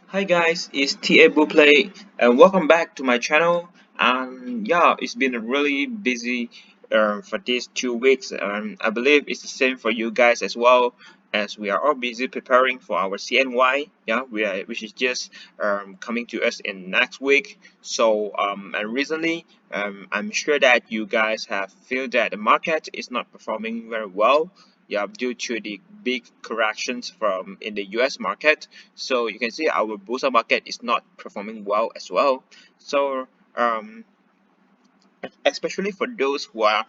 Hi guys, it's TA Play and welcome back to my channel. And yeah, it's been a really busy for these 2 weeks. I believe it's the same for you guys as well, as we are all busy preparing for our CNY. Yeah, which is just coming to us in next week. So and recently I'm sure that you guys have feel that the market is not performing very well. Yeah, due to the big corrections from in the US market. So you can see our Bursa market is not performing well as well. So um, especially for those who are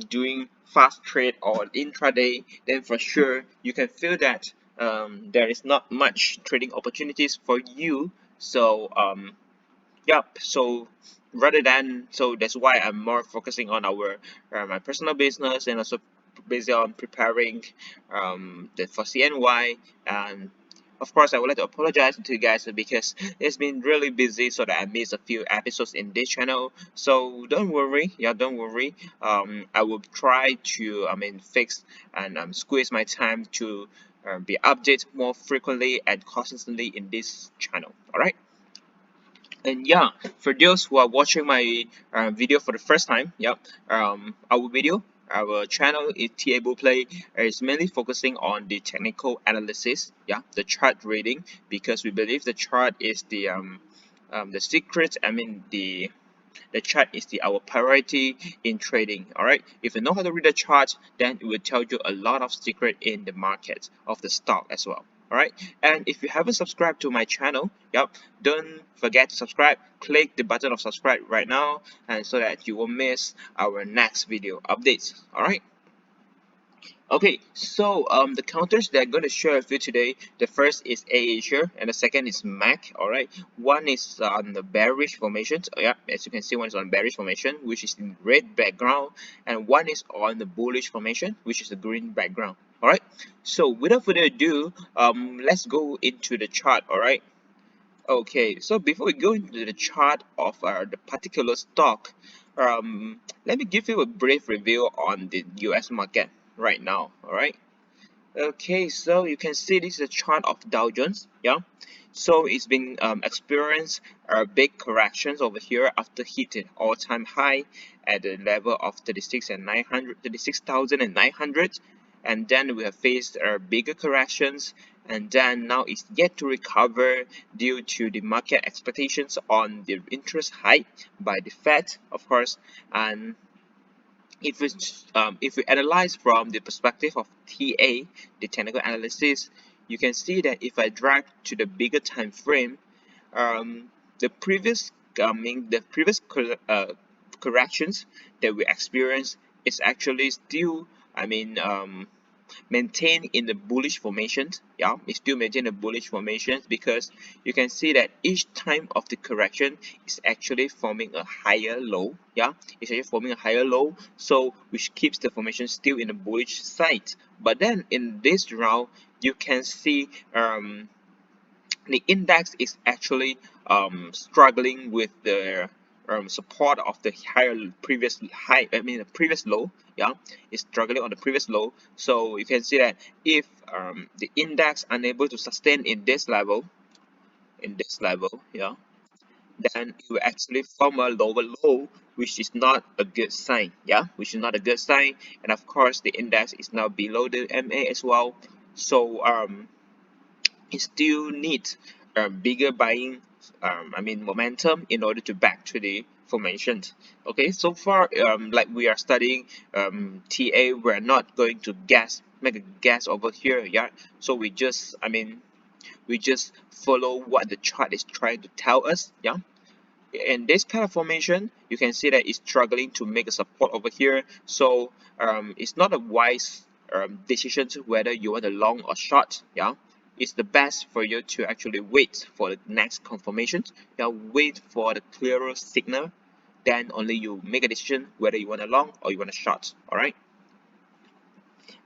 doing fast trade or intraday, then for sure you can feel that there is not much trading opportunities for you. So yep. So rather than that's why I'm more focusing on our my personal business and also busy on preparing for CNY. And of course I would like to apologize to you guys because it's been really busy, so that I missed a few episodes in this channel. So don't worry, yeah, don't worry. I will try to fix and squeeze my time to be updated more frequently and consistently in this channel. All right. And yeah, for those who are watching my video for the first time, yep, our channel is Table Play is mainly focusing on the technical analysis, yeah, the chart reading, because we believe the chart is the secret. The chart is our priority in trading. All right, if you know how to read the chart, then it will tell you a lot of secret in the market of the stock as well. All right, and if you haven't subscribed to my channel, yep, don't forget to subscribe. Click the button of subscribe right now, and so that you won't miss our next video updates. All right. Okay, so the counters that I'm going to share with you today, the first is AIRASIA and the second is MAC. All right, one is on the bearish formation. Oh, yeah, as you can see, one is on bearish formation, which is in red background, and one is on the bullish formation, which is the green background. All right, so without further ado, let's go into the chart. All right. Okay, so before we go into the chart of the particular stock, let me give you a brief review on the US market right now. All right. Okay, so you can see this is a chart of Dow Jones. Yeah. So it's been experienced big corrections over here after hitting all-time high at the level of 36,900, and then we have faced bigger corrections, and then now it's yet to recover due to the market expectations on the interest hike by the Fed, of course. And if we analyze from the perspective of TA, the technical analysis, you can see that if I drag to the bigger time frame, the previous corrections that we experienced is actually still, I mean, maintained in the bullish formations. Yeah, it's still maintained the bullish formations, because you can see that each time of the correction is actually forming a higher low. Yeah, it's actually forming a higher low, so which keeps the formation still in the bullish side. But then in this round, you can see the index is actually struggling with the support of the higher previous high, the previous low. Yeah, it's struggling on the previous low. So you can see that if the index unable to sustain in this level, yeah, then it will actually form a lower low, which is not a good sign. Yeah, which is not a good sign. And of course the index is now below the MA as well. So it still needs bigger buying momentum in order to back to the formations. Okay, so far like we are studying TA, we're not going to make a guess over here. Yeah, so we just follow what the chart is trying to tell us. Yeah, in this kind of formation, you can see that it's struggling to make a support over here. So it's not a wise decision to whether you want a long or short. Yeah, it's the best for you to actually wait for the next confirmation. Yeah, wait for the clearer signal, then only you make a decision whether you want a long or you want a short. All right.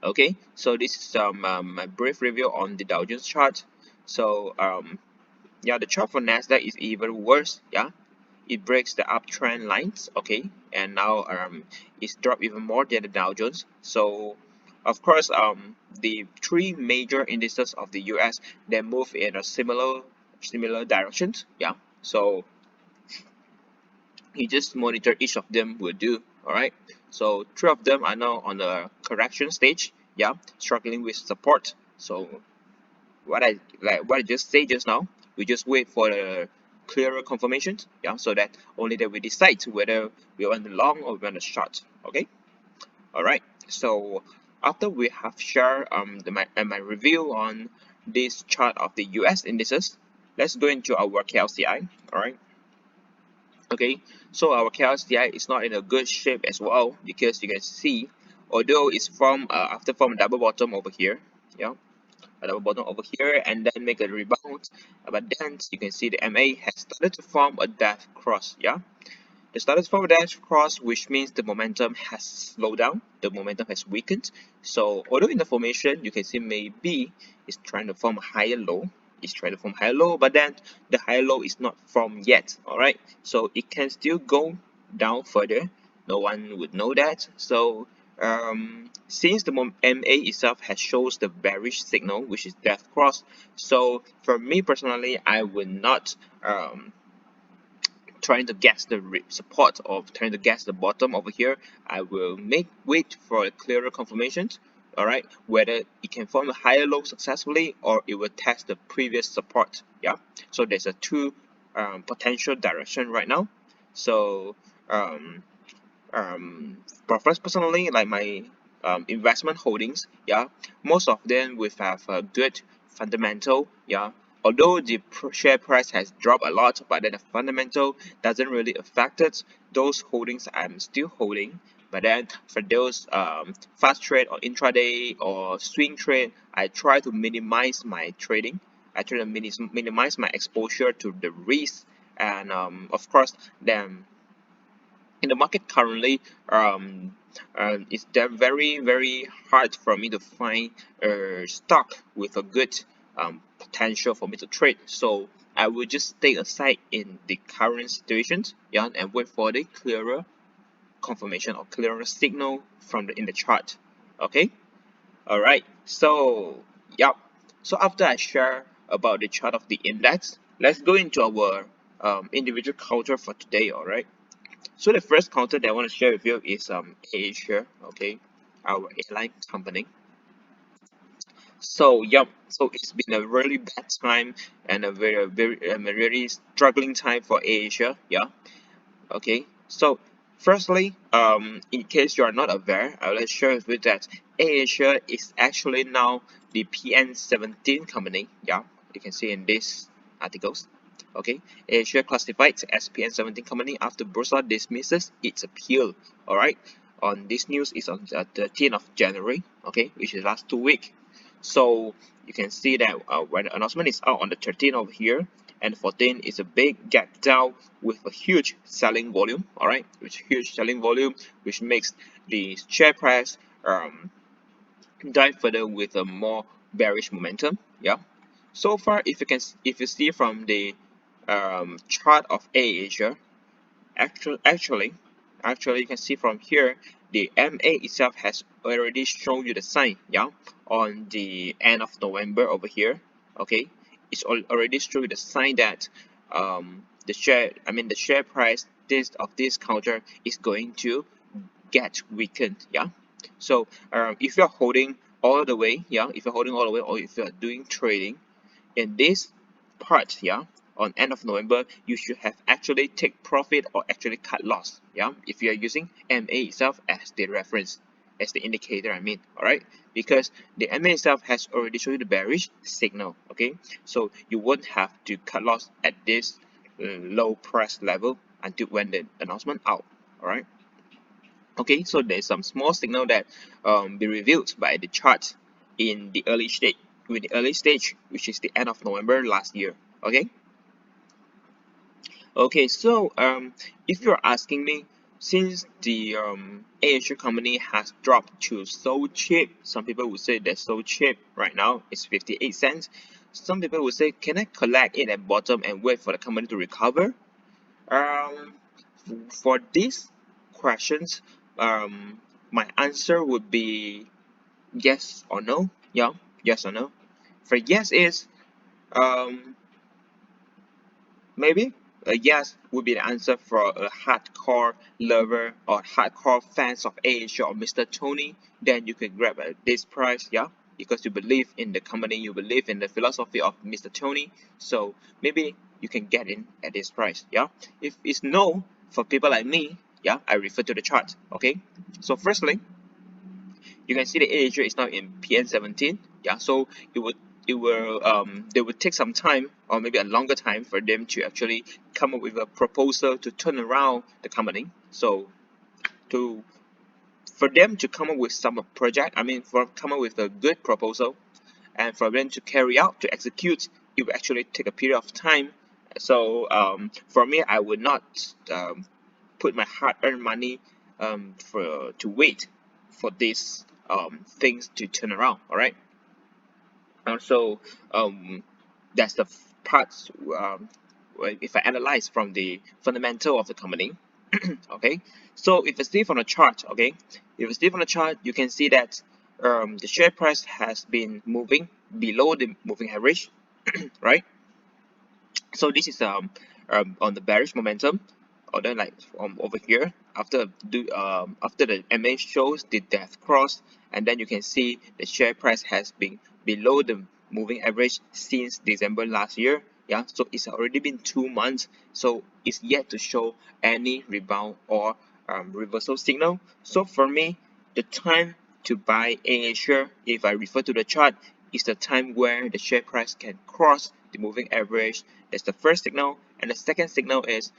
Okay, so this is my brief review on the Dow Jones chart. So yeah, the chart for Nasdaq is even worse. Yeah, it breaks the uptrend lines. Okay, and now it's dropped even more than the Dow Jones. So of course the three major indices of the US, they move in a similar similar directions. Yeah, so you just monitor each of them will do. All right, so three of them are now on the correction stage. Yeah, struggling with support. So what I just say just now, we just wait for the clearer confirmations. Yeah, so that only then we decide whether we want the long or we want the short. Okay. All right. So after we have shared my review on this chart of the US indices, let's go into our KLCI. All right. Okay. So our KLCI is not in a good shape as well, because you can see, although it's from after from a double bottom over here. Yeah, a double bottom over here and then make a rebound, but then you can see the MA has started to form a death cross. Yeah, the started to form a death cross, which means the momentum has slowed down, the momentum has weakened. So although in the formation you can see maybe it's trying to form a higher low, but then the higher low is not formed yet. All right, so it can still go down further. No one would know that. So since the MA itself has shows the bearish signal, which is death cross, so for me personally, I would not trying to guess the support or trying to guess the bottom over here. I will wait for a clearer confirmation. All right, whether it can form a higher low successfully or it will test the previous support. Yeah, so there's a two potential direction right now. So um, but first personally, like my investment holdings, yeah, most of them will have a good fundamental. Yeah, although the share price has dropped a lot, but then the fundamental doesn't really affect it. Those holdings I'm still holding. But then for those fast trade or intraday or swing trade, I try to minimize my trading. I try to minimize my exposure to the risk. And of course, then in the market currently, it's very hard for me to find a stock with a good potential for me to trade. So I will just stay aside in the current situations, yeah, and wait for the clearer confirmation or clearer signal from in the chart. Okay. All right. So yep. So after I share about the chart of the index, let's go into our individual counter for today. All right. So the first counter that I want to share with you is AirAsia, okay, our airline company. So yep, so it's been a really bad time and a really struggling time for AirAsia, yeah. Okay, so firstly, in case you are not aware, I will share with you that AirAsia is actually now the PN17 company. Yeah, you can see in these articles. Okay, AirAsia classified as PN17 company after Bursa dismisses its appeal. All right, on this news is on the 13th of January. Okay, which is last 2 weeks. So you can see that when the announcement is out on the 13th over here, and 14 is a big gap down with a huge selling volume. All right, with huge selling volume, which makes the share price dive further with a more bearish momentum. Yeah, so far if you see from the chart of AirAsia, actually you can see from here the MA itself has already shown you the sign, yeah, on the end of November over here. Okay, it's already showing you the sign that the share price of this counter is going to get weakened. Yeah, so if you're holding all the way, yeah, if you're holding all the way, or if you're doing trading in this part, yeah, on end of November, you should have actually take profit or actually cut loss, yeah, if you are using MA itself as the reference, as the indicator, I mean. All right, because the MA itself has already shown you the bearish signal. Okay, so you won't have to cut loss at this low price level until when the announcement out. All right. Okay, so there's some small signal that be revealed by the chart in the early stage, which is the end of November last year. Okay. Okay, so if you're asking me, since the AirAsia company has dropped to so cheap, some people would say they're so cheap right now. It's 58 cents. Some people would say, can I collect it at bottom and wait for the company to recover? Um, for these questions, my answer would be yes or no. Yeah, yes or no. For yes is um maybe a yes would be the answer for a hardcore lover or hardcore fans of AIRASIA or Mr. Tony. Then you could grab this price, yeah, because you believe in the company, you believe in the philosophy of Mr. Tony. So maybe you can get in at this price, yeah. If it's no for people like me, yeah, I refer to the chart. Okay, so firstly, you can see the AIRASIA is now in PN17, yeah. So it would they would take some time or maybe a longer time for them to actually come up with a proposal to turn around the company. So to for them to come up with some project, I mean for come up with a good proposal, and for them to carry out to execute, it will actually take a period of time. So for me, I would not put my hard-earned money for to wait for these things to turn around. All right. So that's the parts if I analyze from the fundamental of the company. Okay, so if you see from the chart, okay, if you see from the chart, you can see that the share price has been moving below the moving average, right? So this is on the bearish momentum, or then like over here after the MA shows the death cross, and then you can see the share price has been below the moving average since December last year. Yeah, so it's already been 2 months, so it's yet to show any rebound or reversal signal. So for me, the time to buy AIRASIA, if I refer to the chart, is the time where the share price can cross the moving average. That's the first signal, and the second signal is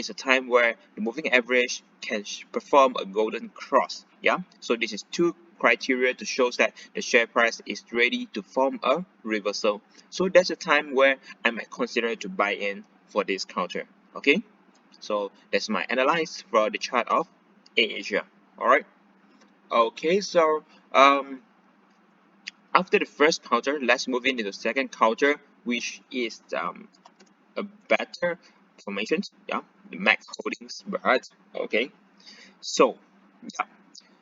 a time where the moving average can perform a golden cross. Yeah, so this is two criteria to show that the share price is ready to form a reversal. So that's a time where I might consider to buy in for this counter. Okay, so that's my analysis for the chart of AIRASIA. All right. Okay, so after the first counter, let's move into the second counter, which is a better formation. Yeah, the max holdings, but okay. So yeah,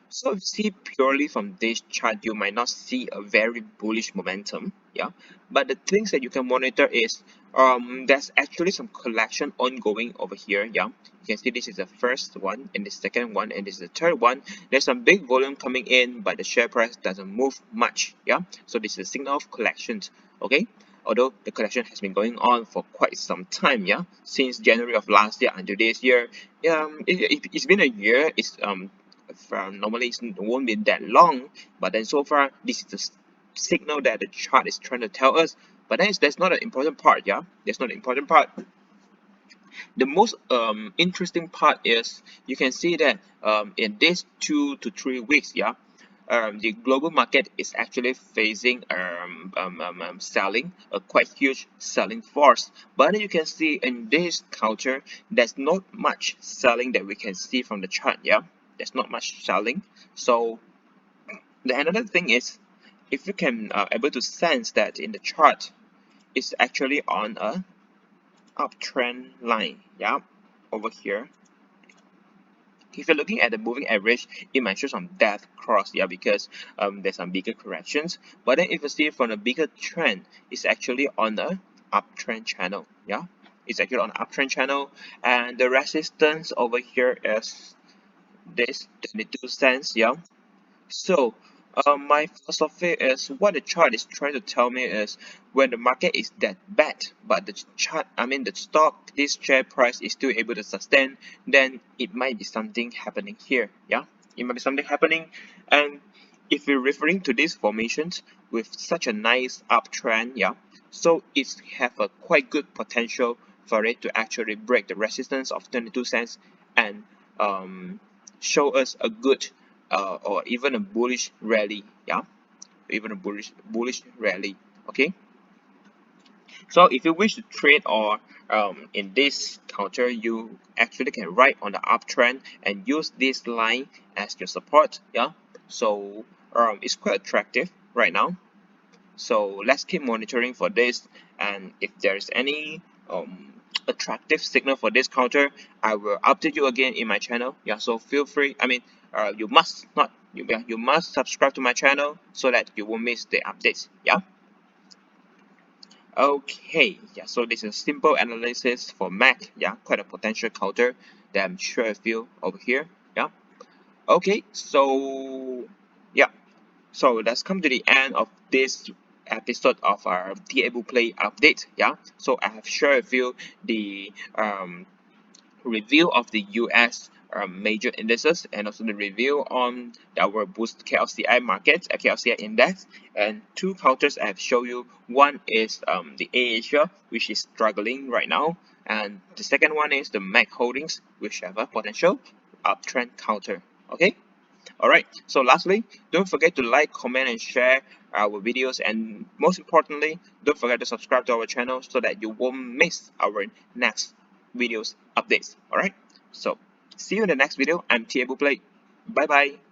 so if you see purely from this chart, you might not see a very bullish momentum. Yeah, but the things that you can monitor is there's actually some collection ongoing over here. Yeah, you can see this is the first one and the second one and this is the third one. There's some big volume coming in, but the share price doesn't move much. Yeah, so this is a signal of collections. Okay, although the collection has been going on for quite some time. Yeah, since January of last year until this year. It's been a year. It's normally it won't be that long, but then so far this is the signal that the chart is trying to tell us. But then that's not an important part. Yeah, that's not the important part. The most interesting part is you can see that in these 2 to 3 weeks, yeah, the global market is actually facing selling, a quite huge selling force. But you can see in this culture, there's not much selling that we can see from the chart. Yeah, there's not much selling. So the another thing is, if you can able to sense that in the chart, it's actually on a uptrend line. Yeah, over here. If you're looking at the moving average, it might show some death cross, yeah, because there's some bigger corrections. But then if you see from a bigger trend, it's actually on a uptrend channel, yeah. It's actually on an uptrend channel, and the resistance over here is this 22 cents, yeah. So, my philosophy is what the chart is trying to tell me is when the market is that bad, but the chart, I mean the stock, this share price is still able to sustain, then it might be something happening here. Yeah, it might be something happening, and if we're referring to these formations with such a nice uptrend, yeah, so it have a quite good potential for it to actually break the resistance of 22 cents and show us a good or even a bullish rally. Yeah, even a bullish rally. Okay, so if you wish to trade or in this counter, you actually can ride on the uptrend and use this line as your support. Yeah, so it's quite attractive right now. So let's keep monitoring for this, and if there's any attractive signal for this counter, I will update you again in my channel. Yeah, so feel free. I mean, you must not you must subscribe to my channel so that you won't miss the updates. Yeah. Okay, yeah, so this is simple analysis for Mac, yeah, quite a potential counter that I'm sure I feel over here, yeah. Okay, so yeah, so let's come to the end of this episode of our Table Play update, yeah. So I have shared with you the review of the US major indices and also the review on our boost KLCI market, KLCI index, and two counters I have shown you. One is the AirAsia, which is struggling right now, and the second one is the MAC Holdings, which have a potential uptrend counter. Okay. Alright, so lastly, don't forget to like, comment, and share our videos, and most importantly, don't forget to subscribe to our channel so that you won't miss our next videos updates. Alright, so see you in the next video. I'm Table Play. Bye bye.